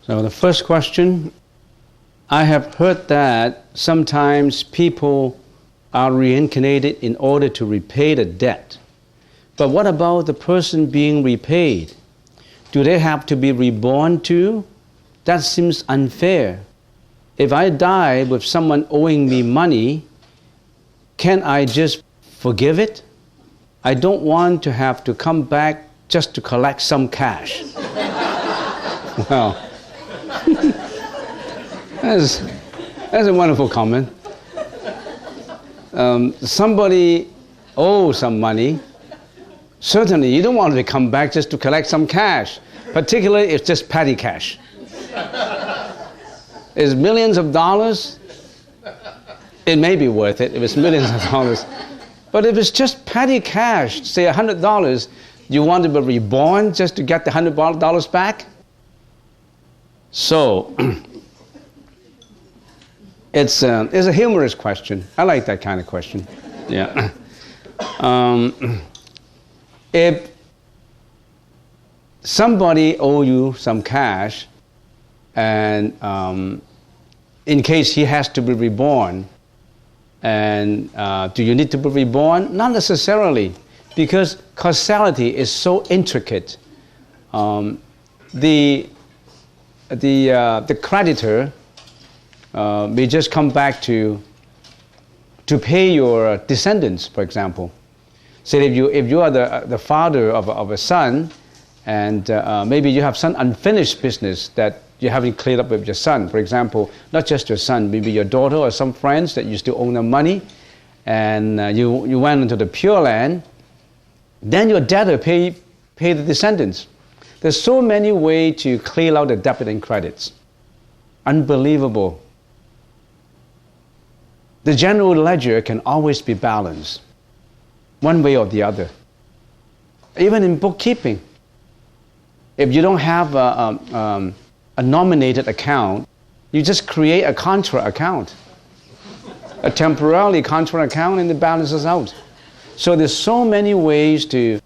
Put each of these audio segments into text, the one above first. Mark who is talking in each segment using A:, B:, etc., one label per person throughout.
A: So the first question, I have heard that sometimes people are reincarnated in order to repay the debt. But what about the person being repaid? Do they have to be reborn too? That seems unfair. If I die with someone owing me money, can I just forgive it? I don't want to have to come back just to collect some cash. Well, that's a wonderful comment. Somebody owes some money. Certainly, you don't want to come back just to collect some cash, particularly if it's just petty cash. It's millions of dollars. It may be worth it if it's millions of dollars. But if it's just petty cash, say $100, you want to be reborn just to get the $100 back? So, it's a humorous question. I like that kind of question. Yeah. If somebody owe you some cash, and in case he has to be reborn, and do you need to be reborn? Not necessarily, because causality is so intricate. The creditor may just come back to pay your descendants, for example. Say if you are the father of a son, and maybe you have some unfinished business that you haven't cleared up with your son. For example, not just your son, maybe your daughter or some friends that you still owe them money, and you went into the Pure Land, then your debtor pay the descendants. There's so many ways to clear out the debit and credits. Unbelievable. The general ledger can always be balanced, one way or the other. Even in bookkeeping, if you don't have a nominated account, you just create a contra account, a temporarily contra account, and it balances out. So there's so many ways to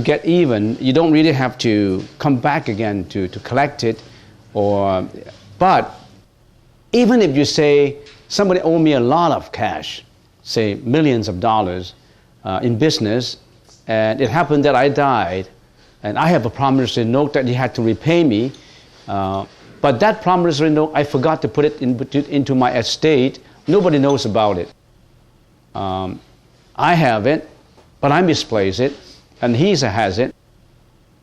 A: get even. You don't really have to come back again to collect it. But even if you say, somebody owed me a lot of cash, say millions of dollars in business, and it happened that I died, and I have a promissory note that he had to repay me, but that promissory note, I forgot to put it into my estate. Nobody knows about it. I have it, but I misplaced it, and he has it.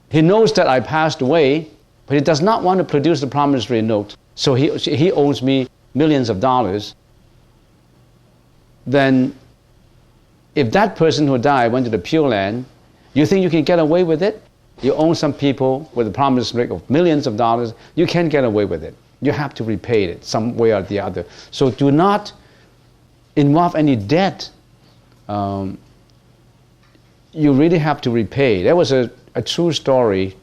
A: He knows that I passed away, but he does not want to produce the promissory note, so he owes me millions of dollars. Then, if that person who died went to the Pure Land, you think you can get away with it? You own some people with a promissory note of millions of dollars, you can't get away with it. You have to repay it some way or the other. So do not involve any debt. You really have to repay. There was a true story.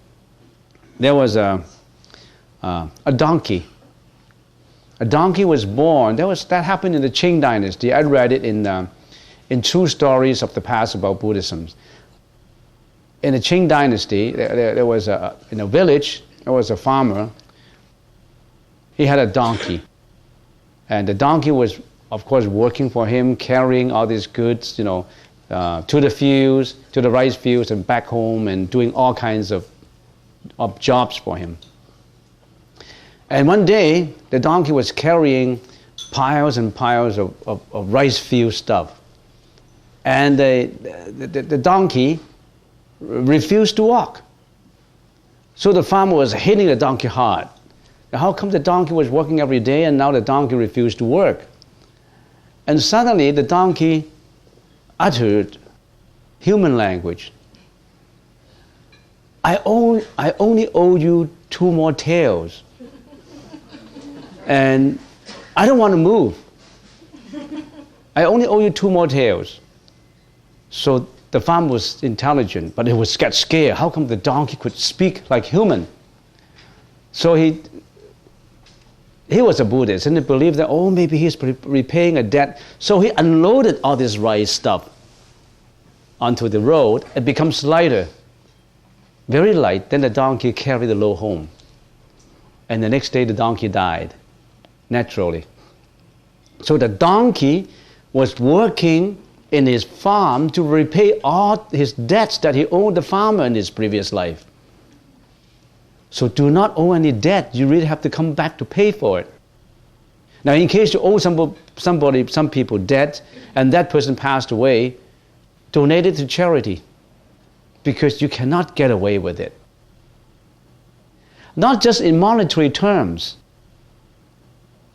A: There was a donkey. A donkey was born. That happened in the Qing dynasty. I read it in true stories of the past about Buddhism. In the Qing dynasty, there was in a village, there was a farmer. He had a donkey. And the donkey was, of course, working for him, carrying all these goods, to the fields, to the rice fields and back home, and doing all kinds of jobs for him. And one day, the donkey was carrying piles and piles of rice field stuff. And the donkey refused to walk. So the farmer was hitting the donkey hard. How come the donkey was working every day and now the donkey refused to work? And suddenly the donkey uttered human language. I only owe you 2 more tails. And I don't want to move. I only owe you 2 more tails. So the farmer was intelligent, but he was scared. How come the donkey could speak like human? So he was a Buddhist, and he believed that, maybe he's repaying a debt. So he unloaded all this rice stuff onto the road. It becomes lighter, very light. Then the donkey carried the load home. And the next day the donkey died, naturally. So the donkey was working in his farm to repay all his debts that he owed the farmer in his previous life. So do not owe any debt. You really have to come back to pay for it. Now, in case you owe some people debt, and that person passed away, donate it to charity, because you cannot get away with it. Not just in monetary terms.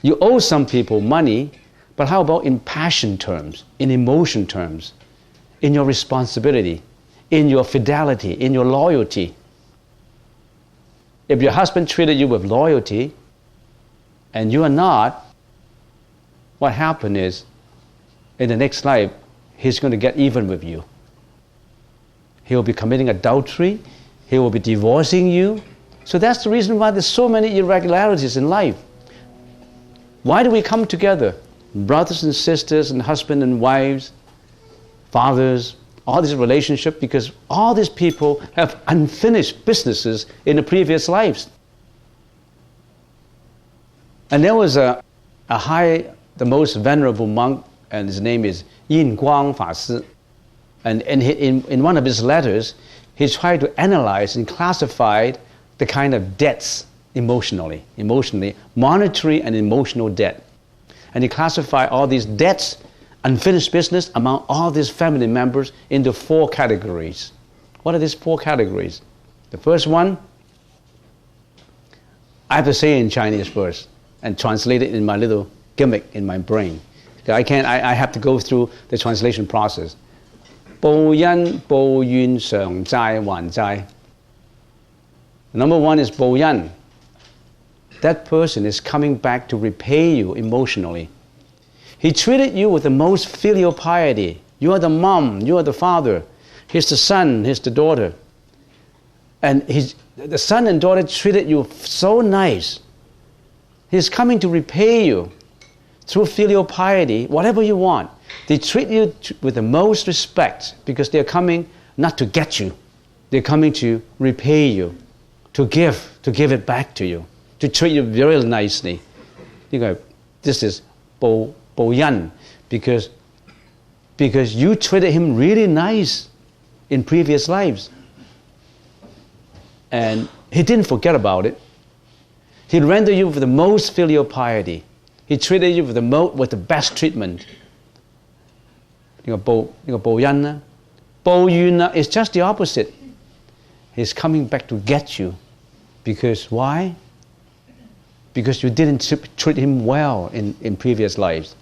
A: You owe some people money, but how about in passion terms, in emotion terms, in your responsibility, in your fidelity, in your loyalty? If your husband treated you with loyalty, and you are not, what happened is, in the next life, he's going to get even with you. He will be committing adultery. He will be divorcing you. So that's the reason why there's so many irregularities in life. Why do we come together? Brothers and sisters and husband and wives, fathers, all these relationships, because all these people have unfinished businesses in the previous lives. And there was the most venerable monk, and his name is Guan Cheng. And in one of his letters, he tried to analyze and classify the kind of debts emotionally, monetary and emotional debt. And he classified all these debts, unfinished business among all these family members into 4 categories. What are these 4 categories? The first one, I have to say in Chinese first and translate it in my little gimmick in my brain. I have to go through the translation process. 報恩報怨償債還債. Number 1 is 報恩. That person is coming back to repay you emotionally. He treated you with the most filial piety. You are the mom, you are the father. He's the son, he's the daughter. And the son and daughter treated you so nice. He's coming to repay you through filial piety, whatever you want. They treat you with the most respect because they're coming not to get you. They're coming to repay you, to give it back to you, to treat you very nicely. You go, this is 報恩, because you treated him really nice in previous lives. And he didn't forget about it. He rendered you with the most filial piety. He treated you with the best treatment. 報恩啦，報怨啦 is just the opposite. He's coming back to get you. Because why? Because you didn't treat him well in previous lives.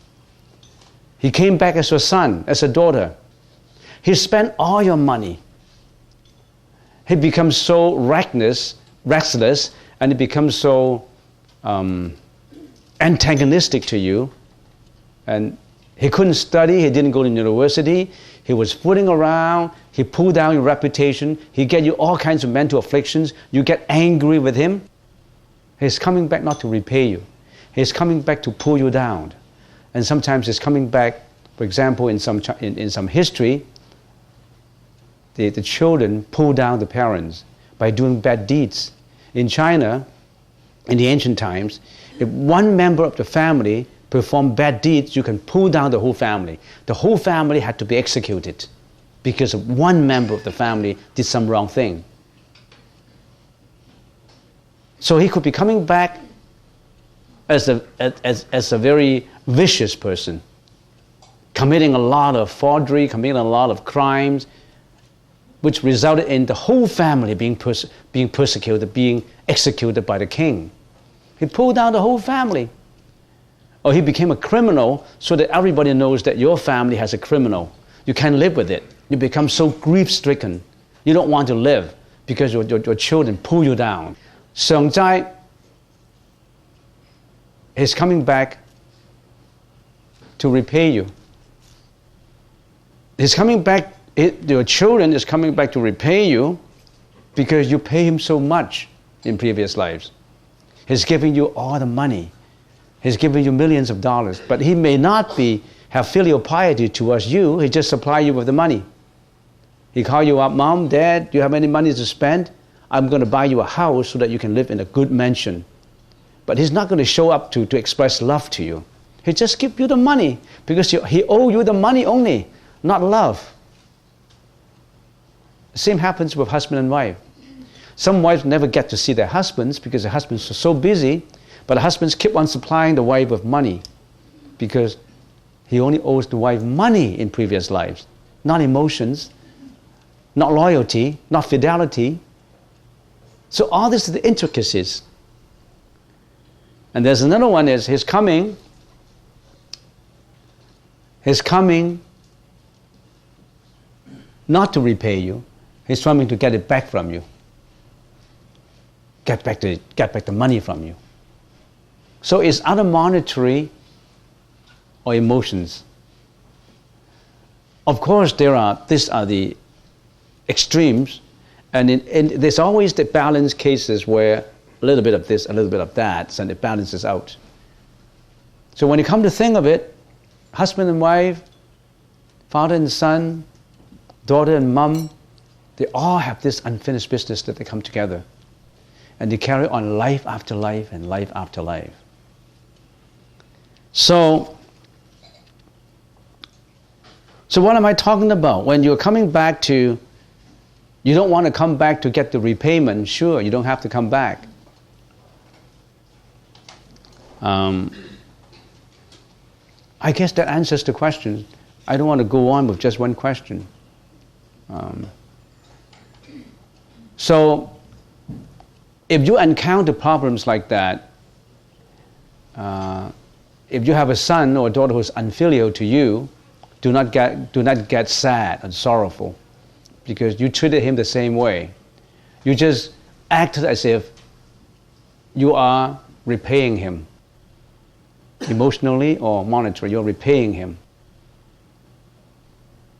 A: He came back as a son, as a daughter. He spent all your money. He becomes so restless, and he becomes so antagonistic to you. And he couldn't study, he didn't go to university, he was fooling around, he pulled down your reputation, he gave you all kinds of mental afflictions, you get angry with him. He's coming back not to repay you. He's coming back to pull you down. And sometimes he's coming back, for example, in some history, the children pull down the parents by doing bad deeds. In China, in the ancient times, if one member of the family performed bad deeds, you can pull down the whole family. The whole family had to be executed because one member of the family did some wrong thing. So he could be coming back as a very vicious person, committing a lot of forgery, committing a lot of crimes, which resulted in the whole family being persecuted, being executed by the king. He pulled down the whole family. Or he became a criminal so that everybody knows that your family has a criminal. You can't live with it. You become so grief-stricken. You don't want to live because your children pull you down. 償債 is coming back to repay you. He's coming back, your children is coming back to repay you because you pay him so much in previous lives. He's giving you all the money. He's giving you millions of dollars, but he may not have filial piety towards you. He just supply you with the money. He call you up, Mom, Dad, do you have any money to spend? I'm going to buy you a house so that you can live in a good mansion. But he's not going to show up to express love to you. He just give you the money because he owe you the money only, not love. The same happens with husband and wife. Some wives never get to see their husbands because the husbands are so busy, but the husbands keep on supplying the wife with money because he only owes the wife money in previous lives, not emotions, not loyalty, not fidelity. So all this is the intricacies. And there's another one is he's coming not to repay you. He's coming to get it back from you. Get back the money from you. So it's either monetary or emotions. Of course, these are the extremes, and there's always the balance cases where a little bit of this, a little bit of that, and it balances out. So when you come to think of it, husband and wife, father and son, daughter and mom, they all have this unfinished business that they come together. And they carry on life after life and life after life. So what am I talking about? When you're coming back to, you don't want to come back to get the repayment, sure, you don't have to come back. I guess that answers the question. I don't want to go on with just one question. So, if you encounter problems like that, if you have a son or a daughter who's unfilial to you, do not get sad and sorrowful because you treated him the same way. You just act as if you are repaying him. Emotionally or monetarily, you're repaying him.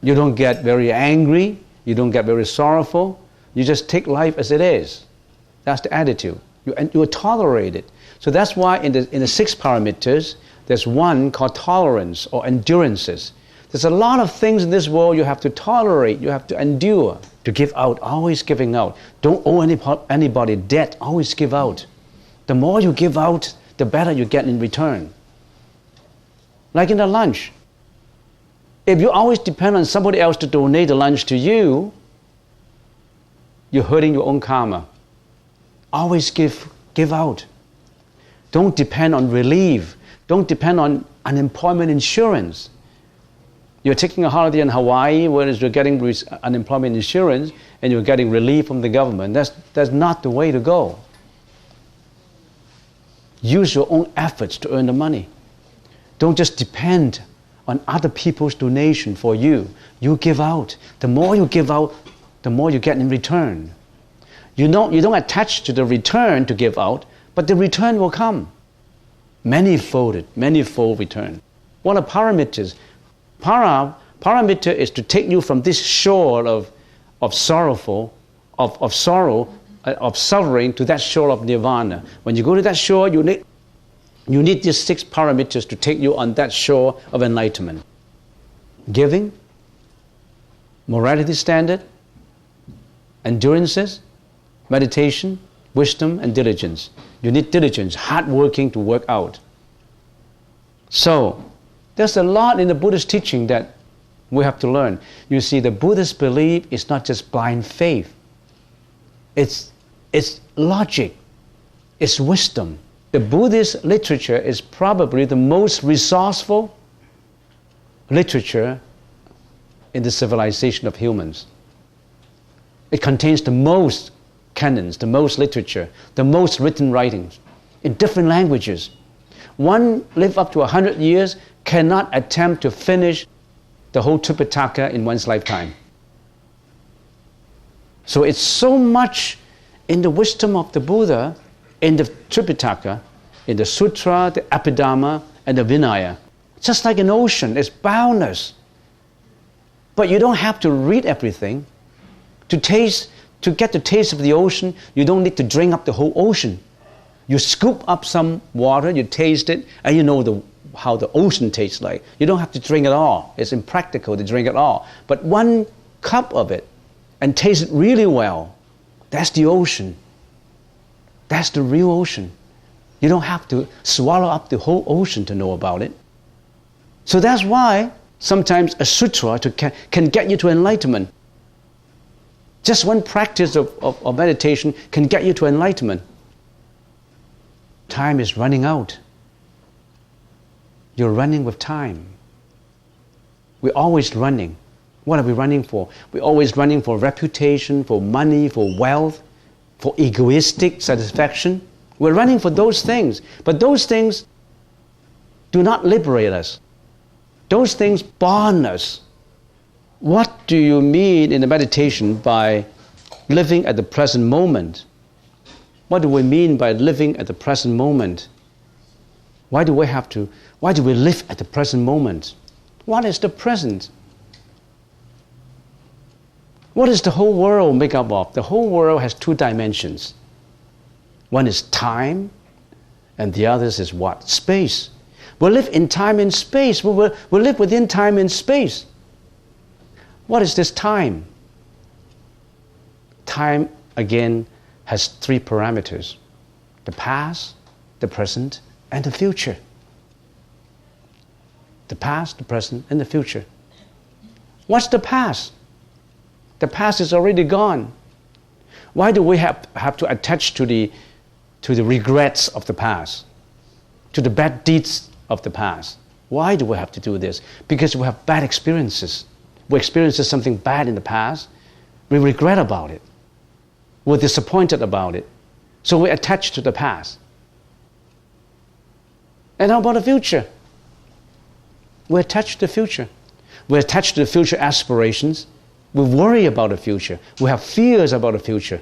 A: You don't get very angry, you don't get very sorrowful, you just take life as it is. That's the attitude. You tolerate it. So that's why in the 6 parameters, there's one called tolerance or endurances. There's a lot of things in this world you have to tolerate, you have to endure, to give out, always giving out. Don't owe anybody debt, always give out. The more you give out, the better you get in return. Like in the lunch. If you always depend on somebody else to donate the lunch to you, you're hurting your own karma. Always give out. Don't depend on relief. Don't depend on unemployment insurance. You're taking a holiday in Hawaii, whereas you're getting unemployment insurance and you're getting relief from the government. That's not the way to go. Use your own efforts to earn the money. Don't just depend on other people's donation for you. You give out. The more you give out, the more you get in return. You don't attach to the return to give out, but the return will come. Manifold return. What are parameters? Parameter is to take you from this shore of sorrow, of suffering to that shore of nirvana. When you go to that shore, you need these 6 parameters to take you on that shore of enlightenment. Giving, morality standard, endurances, meditation, wisdom, and diligence. You need diligence, hard working to work out. So, there's a lot in the Buddhist teaching that we have to learn. You see, the Buddhist belief is not just blind faith. It's logic. It's wisdom. The Buddhist literature is probably the most resourceful literature in the civilization of humans. It contains the most canons, the most literature, the most written writings in different languages. One live up to 100 years cannot attempt to finish the whole Tripitaka in one's lifetime. So it's so much in the wisdom of the Buddha, in the Tripitaka, in the Sutra, the Abhidhamma, and the Vinaya. Just like an ocean, it's boundless. But you don't have to read everything. To get the taste of the ocean, you don't need to drink up the whole ocean. You scoop up some water, you taste it, and you know how the ocean tastes like. You don't have to drink it all. It's impractical to drink it all. But one cup of it, and taste it really well, that's the ocean. That's the real ocean. You don't have to swallow up the whole ocean to know about it. So that's why sometimes a sutra can get you to enlightenment. Just one practice of meditation can get you to enlightenment. Time is running out. You're running with time. We're always running. What are we running for? We're always running for reputation, for money, for wealth, for egoistic satisfaction. We're running for those things. But those things do not liberate us. Those things bond us. What do you mean in the meditation by living at the present moment? What do we mean by living at the present moment? Why do we live at the present moment? What is the present? What is the whole world made up of? The whole world has two dimensions. One is time, and the other is what? Space. We live in time and space. We live within time and space. What is this time? Time, again, has three parameters: the past, the present, and the future. The past, the present, and the future. What's the past? The past is already gone. Why do we have to attach to the regrets of the past, to the bad deeds of the past? Why do we have to do this? Because we have bad experiences. We experienced something bad in the past. We regret about it. We're disappointed about it. So we attach to the past. And how about the future? We attach to the future. We attach to the future aspirations. We worry about the future. We have fears about the future.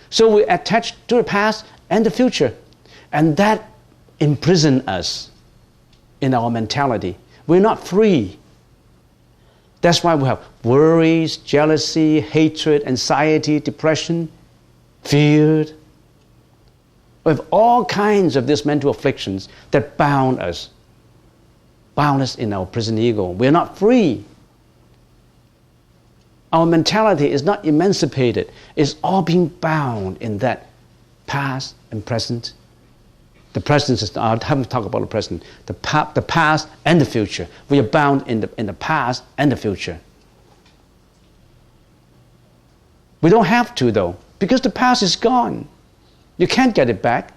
A: So we attach to the past and the future. And that imprisons us in our mentality. We're not free. That's why we have worries, jealousy, hatred, anxiety, depression, fear. We have all kinds of these mental afflictions that bound us in our prison ego. We're not free. Our mentality is not emancipated. It's all being bound in that past and present. The present is, I haven't talked about the present, the past and the future. We are bound in the past and the future. We don't have to though, because the past is gone. You can't get it back.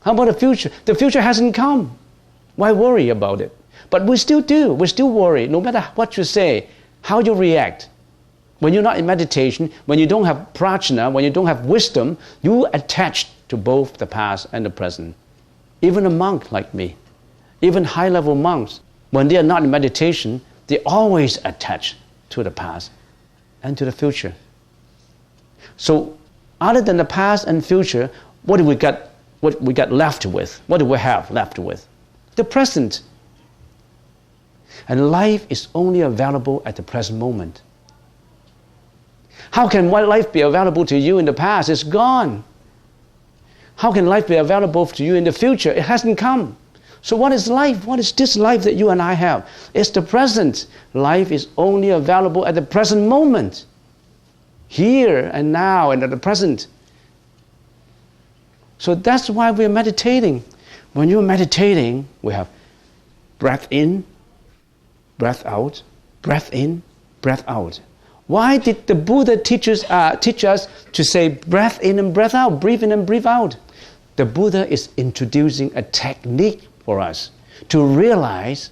A: How about the future? The future hasn't come. Why worry about it? But we still do. We still worry, no matter what you say, how you react. When you're not in meditation, when you don't have prajna, when you don't have wisdom, you attach to both the past and the present. Even a monk like me, even high-level monks, when they are not in meditation, they always attach to the past and to the future. So, other than the past and future, what do we got? What we got left with? What do we have left with? The present. And life is only available at the present moment. How can life be available to you in the past? It's gone. How can life be available to you in the future? It hasn't come. So what is life? What is this life that you and I have? It's the present. Life is only available at the present moment. Here and now and at the present. So that's why we're meditating. When you're meditating, we have breath in, breath out, breath in, breath out. Why did the Buddha teach us to say breath in and breath out, breathe in and breathe out? The Buddha is introducing a technique for us to realize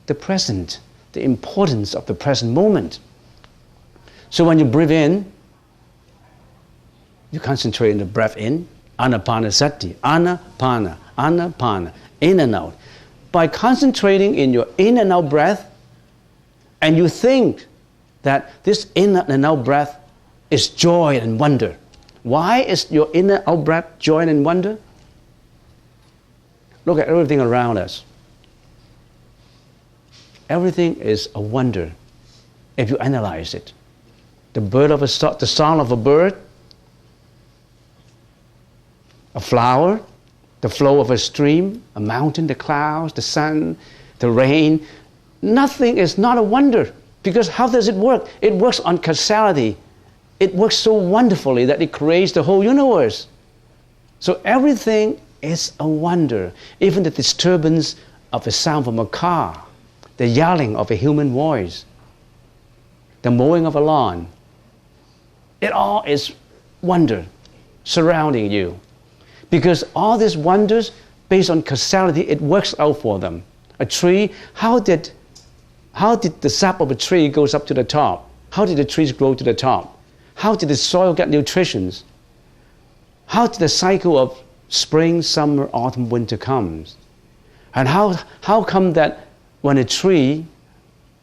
A: the present, the importance of the present moment. So when you breathe in, you concentrate on the breath in, anapanasati, anapana, anapana, in and out. By concentrating in your in and out breath, and you think that this in and out breath is joy and wonder. Why is your in and out breath joy and wonder? Look at everything around us. Everything is a wonder if you analyze it. The song of a bird, a flower, the flow of a stream, a mountain, the clouds, the sun, the rain. Nothing is not a wonder. Because how does it work? It works on causality. It works so wonderfully that it creates the whole universe. So everything is a wonder. Even the disturbance of the sound from a car, the yelling of a human voice, the mowing of a lawn, it all is wonder surrounding you. Because all these wonders, based on causality, it works out for them. A tree, how did the sap of a tree goes up to the top? How did the trees grow to the top? How did the soil get nutrition? How did the cycle of spring, summer, autumn, winter comes? And how come that when a tree,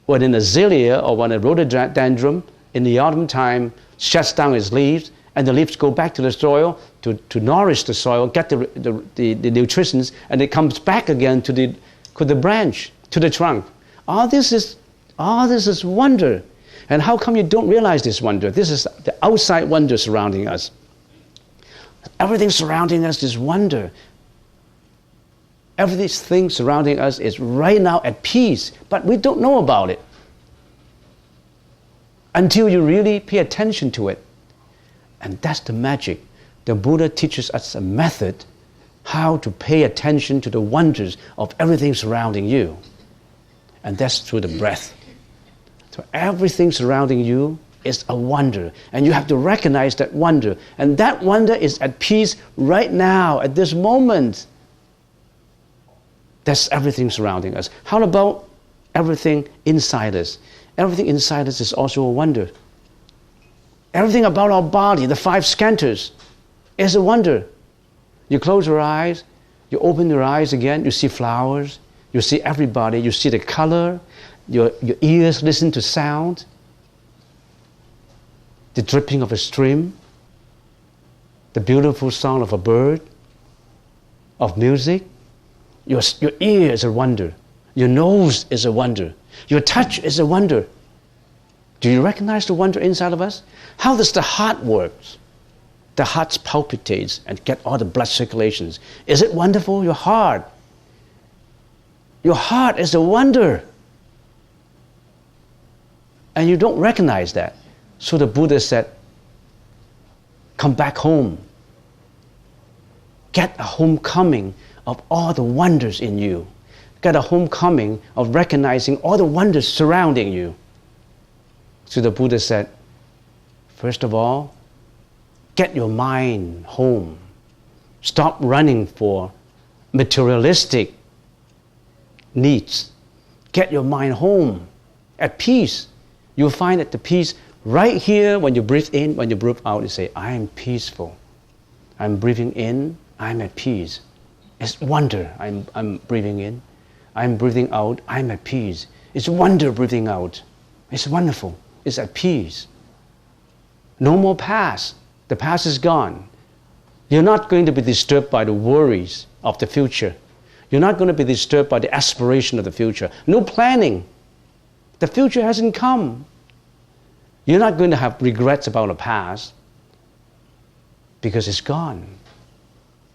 A: when an azalea or when a rhododendron in the autumn time shuts down its leaves, and the leaves go back to the soil to nourish the soil, get the nutrition, and it comes back again to the branch, to the trunk. All this is wonder. And how come you don't realize this wonder? This is the outside wonder surrounding us. Everything surrounding us is wonder. Everything surrounding us is right now at peace, but we don't know about it until you really pay attention to it. And that's the magic. The Buddha teaches us a method how to pay attention to the wonders of everything surrounding you. And that's through the breath. So everything surrounding you is a wonder. And you have to recognize that wonder. And that wonder is at peace right now, at this moment. That's everything surrounding us. How about everything inside us? Everything inside us is also a wonder. Everything about our body, the 5 skandhas, is a wonder. You close your eyes, you open your eyes again, you see flowers, you see everybody, you see the color, your ears listen to sound, the dripping of a stream, the beautiful song of a bird, of music. Your ear is a wonder. Your nose is a wonder. Your touch is a wonder. Do you recognize the wonder inside of us? How does the heart work? The heart palpitates and get all the blood circulations. Is it wonderful? Your heart. Your heart is a wonder. And you don't recognize that. So the Buddha said, come back home. Get a homecoming of all the wonders in you. Get a homecoming of recognizing all the wonders surrounding you. So the Buddha said, first of all, get your mind home. Stop running for materialistic needs. Get your mind home, at peace. You'll find that the peace right here when you breathe in, when you breathe out, you say, I am peaceful. I'm breathing in, I'm at peace. It's wonder, I'm breathing in. I'm breathing out, I'm at peace. It's wonder breathing out. It's wonderful. It's at peace. No more past. The past is gone. You're not going to be disturbed by the worries of the future. You're not going to be disturbed by the aspiration of the future. No planning. The future hasn't come. You're not going to have regrets about the past because it's gone.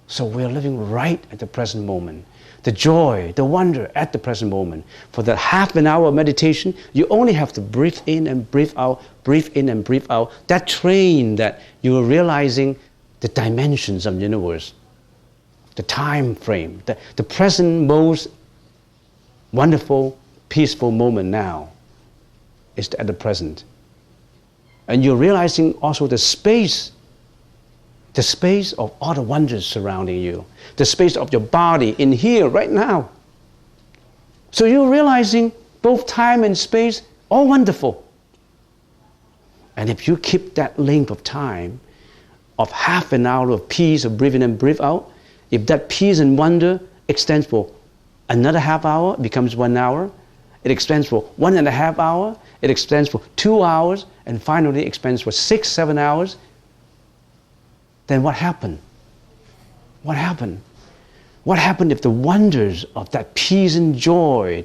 A: So we're living right at the present moment. The joy, the wonder at the present moment. For that half an hour of meditation, you only have to breathe in and breathe out, breathe in and breathe out. That train that you are realizing the dimensions of the universe, the time frame, the present most wonderful, peaceful moment now is at the present. And you're realizing also the space of all the wonders surrounding you, the space of your body in here right now. So you're realizing both time and space, all wonderful. And if you keep that length of time of half an hour of peace, of breathe in and breathe out, if that peace and wonder extends for another half hour, it becomes 1 hour, it extends for 1.5 hours, it extends for 2 hours, and finally extends for 6-7 hours, then what happened? What happened? What happened if the wonders of that peace and joy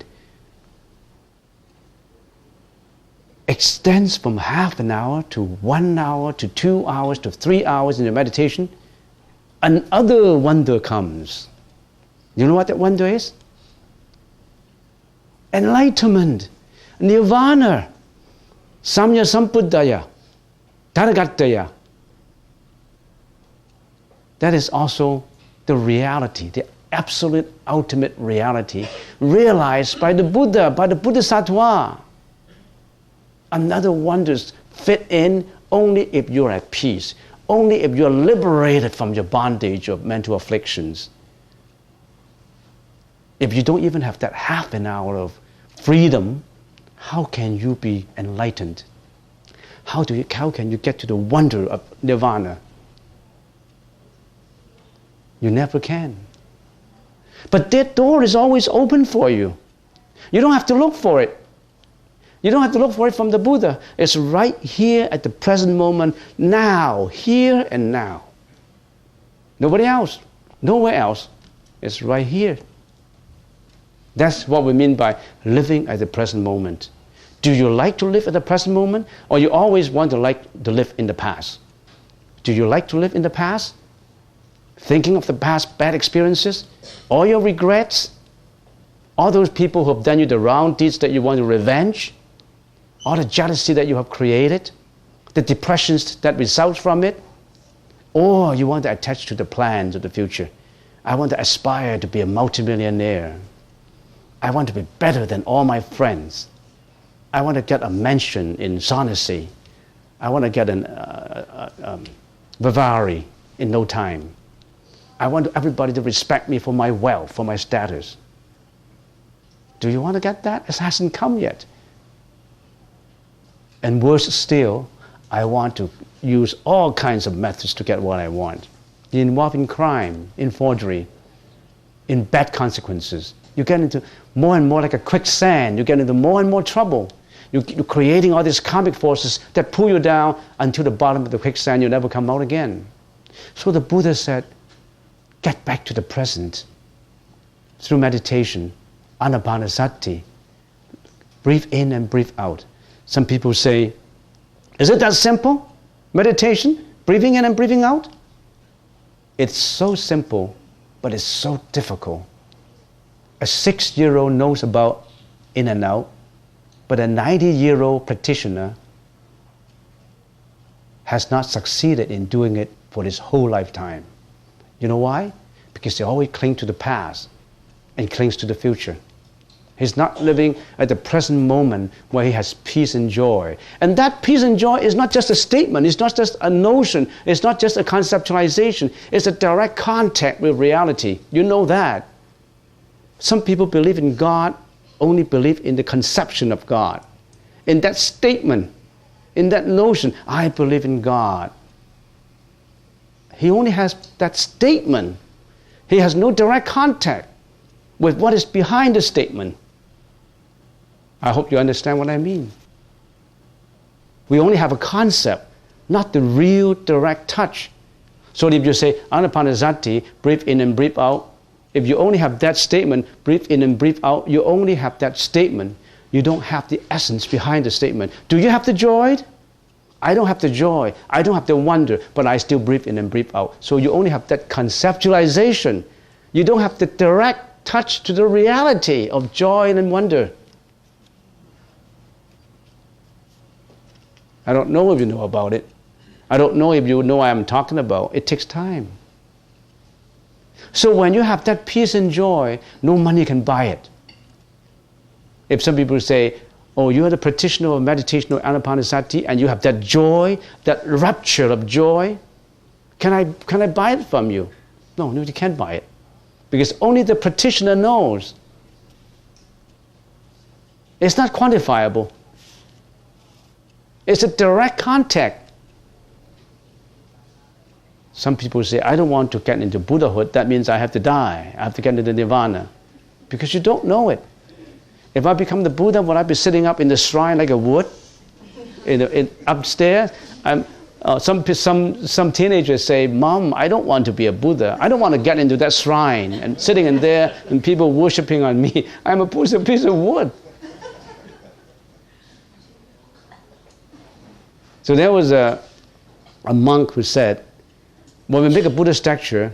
A: extends from half an hour to 1 hour to 2 hours to 3 hours in your meditation? Another wonder comes. You know what that wonder is? Enlightenment, nirvana, samya sambuddhaya, taragataya. that is also the reality, the absolute ultimate reality realized by the Buddha, by the Bodhisattva. Another wonders fit in only if you're at peace, only if you're liberated from your bondage of mental afflictions. If you don't even have that half an hour of freedom, how can you be enlightened? How can you get to the wonder of nirvana? You never can. But that door is always open for you. You don't have to look for it. You don't have to look for it from the Buddha. It's right here at the present moment, now, here and now. Nobody else, nowhere else. It's right here. That's what we mean by living at the present moment. Do you like to live at the present moment, or you always want to live in the past? Do you like to live in the past? Thinking of the past bad experiences, all your regrets, all those people who have done you the wrong deeds that you want to revenge, all the jealousy that you have created, the depressions that result from it, or you want to attach to the plans of the future. I want to aspire to be a multimillionaire. I want to be better than all my friends. I want to get a mansion in Shaughnessy. I want to get a Bavaria in no time. I want everybody to respect me for my wealth, for my status. Do you want to get that? It hasn't come yet. And worse still, I want to use all kinds of methods to get what I want. You involve in crime, in forgery, in bad consequences. You get into more and more like a quicksand. You get into more and more trouble. You're creating all these karmic forces that pull you down until the bottom of the quicksand. You never come out again. So the Buddha said, get back to the present through meditation, anapanasati. Breathe in and breathe out. Some people say, is it that simple? Meditation? Breathing in and breathing out? It's so simple, but it's so difficult. A 6-year-old knows about in and out, but a 90-year-old practitioner has not succeeded in doing it for his whole lifetime. You know why? Because he always clings to the past and clings to the future. He's not living at the present moment where he has peace and joy. And that peace and joy is not just a statement, it's not just a notion, it's not just a conceptualization, it's a direct contact with reality. You know that. Some people believe in God, only believe in the conception of God. In that statement, in that notion, I believe in God. He only has that statement. He has no direct contact with what is behind the statement. I hope you understand what I mean. We only have a concept, not the real direct touch. So if you say, anapanasati, breathe in and breathe out, if you only have that statement, breathe in and breathe out, you only have that statement. You don't have the essence behind the statement. Do you have the joy? I don't have the joy, I don't have the wonder, but I still breathe in and breathe out. So you only have that conceptualization. You don't have the direct touch to the reality of joy and wonder. I don't know if you know about it. I don't know if you know what I'm talking about. It takes time. So when you have that peace and joy, no money can buy it. If some people say, oh, you are the practitioner of meditation or anapanasati, and you have that joy, that rapture of joy, can I buy it from you? No, you can't buy it. Because only the practitioner knows. It's not quantifiable. It's a direct contact. Some people say, I don't want to get into Buddhahood, that means I have to die. I have to get into nirvana. Because you don't know it. If I become the Buddha, will I be sitting up in the shrine like a wood, upstairs? Some teenagers say, Mom, I don't want to be a Buddha. I don't want to get into that shrine and sitting in there and people worshiping on me. I'm a piece of wood. So there was a monk who said, when we make a Buddha statue,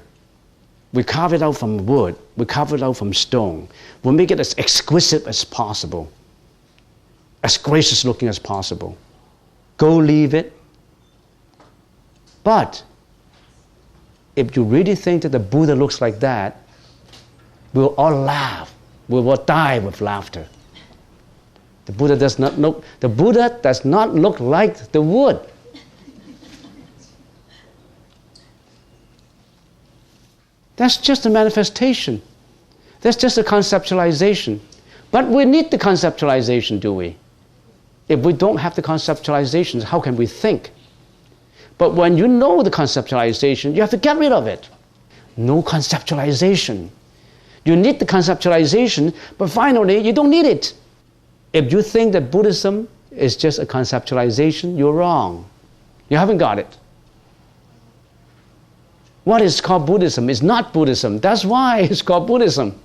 A: we carve it out from wood, we carve it out from stone. We make it as exquisite as possible, as gracious looking as possible. Go leave it. But if you really think that the Buddha looks like that, we'll all laugh. We will die with laughter. The Buddha does not look like the wood. That's just a manifestation. That's just a conceptualization. But we need the conceptualization, do we? If we don't have the conceptualizations, how can we think? But when you know the conceptualization, you have to get rid of it. No conceptualization. You need the conceptualization, but finally, you don't need it. If you think that Buddhism is just a conceptualization, you're wrong. You haven't got it. What is called Buddhism is not Buddhism. That's why it's called Buddhism.